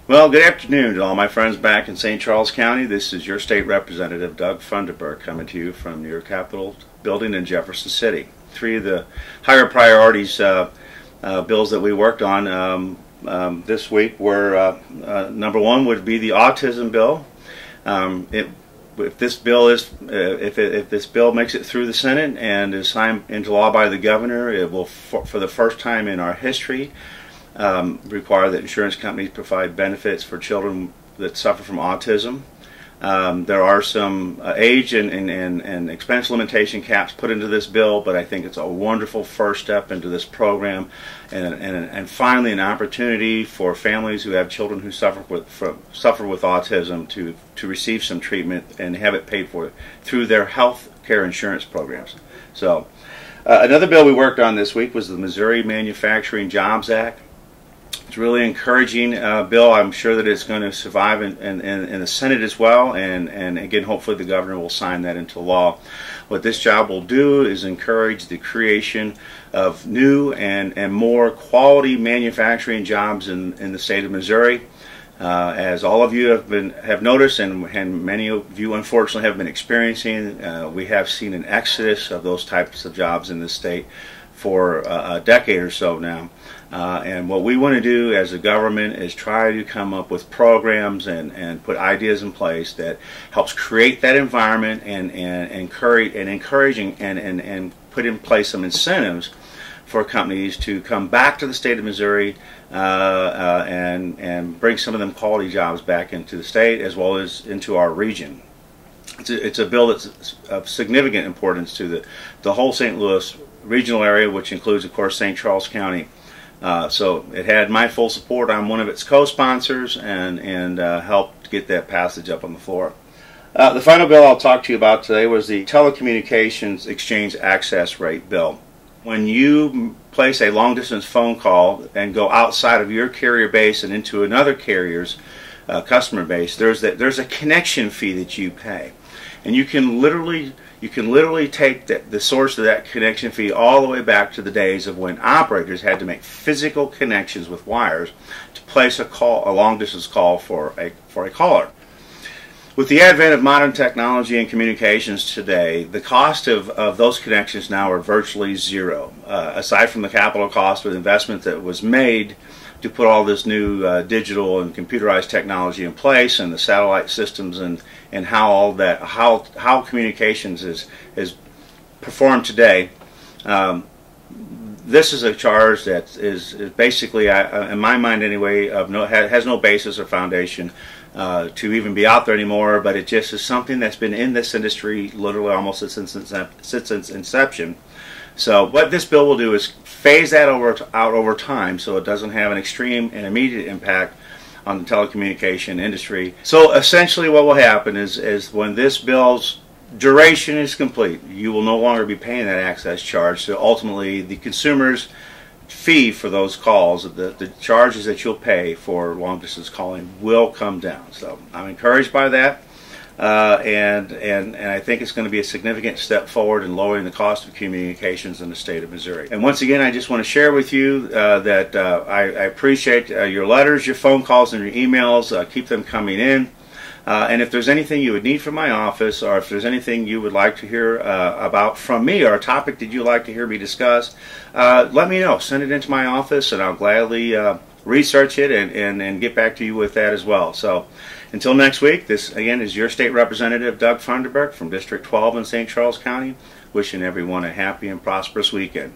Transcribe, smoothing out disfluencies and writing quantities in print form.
Well, good afternoon to all my friends back in St. Charles County. This is your state representative, Doug Funderburk, coming to you from your Capitol building in Jefferson City. Three of the higher priorities bills that we worked on this week were number one would be the autism bill. If this bill makes it through the Senate and is signed into law by the governor, it will, for the first time in our history, require that insurance companies provide benefits for children that suffer from autism. There are some age and expense limitation caps put into this bill, but I think it's a wonderful first step into this program, and finally an opportunity for families who have children who suffer with autism to receive some treatment and have it paid for through their health care insurance programs. So another bill we worked on this week was the Missouri Manufacturing Jobs Act. It's a really encouraging bill. I'm sure that it's going to survive in the Senate as well, and again, hopefully the governor will sign that into law. What this job will do is encourage the creation of new and more quality manufacturing jobs in the state of Missouri. As all of you have noticed, and many of you unfortunately have been experiencing, we have seen an exodus of those types of jobs in this state for a decade or so now. And what we want to do as a government is try to come up with programs and put ideas in place that helps create that environment and encouraging and put in place some incentives for companies to come back to the state of Missouri and bring some of them quality jobs back into the state as well as into our region. It's a bill that's of significant importance to the whole St. Louis regional area, which includes, of course, St. Charles County. So it had my full support. I'm one of its co-sponsors and helped get that passage up on the floor. The final bill I'll talk to you about today was the Telecommunications Exchange Access Rate Bill. When you place a long-distance phone call and go outside of your carrier base and into another carrier's customer base, there's a connection fee that you pay, and you can literally take the source of that connection fee all the way back to the days of when operators had to make physical connections with wires to place a long-distance call for a caller. With the advent of modern technology and communications today, the cost of those connections now are virtually zero, aside from the capital cost of the investment that was made to put all this new digital and computerized technology in place, and the satellite systems and how communications is performed today. This is a charge that is basically, in my mind anyway, has no basis or foundation to even be out there anymore, but it just is something that's been in this industry literally almost since its inception. So what this bill will do is phase that out over time so it doesn't have an extreme and immediate impact on the telecommunication industry. So essentially what will happen is when this bill's duration is complete, you will no longer be paying that access charge. So ultimately the consumer's fee for those calls, the charges that you'll pay for long distance calling, will come down. So I'm encouraged by that. And I think it's going to be a significant step forward in lowering the cost of communications in the state of Missouri. And once again, I just want to share with you that I appreciate your letters, your phone calls, and your emails. Keep them coming in. And if there's anything you would need from my office, or if there's anything you would like to hear about from me, or a topic that you'd like to hear me discuss, let me know. Send it into my office, and I'll gladly research it and get back to you with that as well. So until next week, this again is your state representative, Doug Funderburk from District 12 in St. Charles County, wishing everyone a happy and prosperous weekend.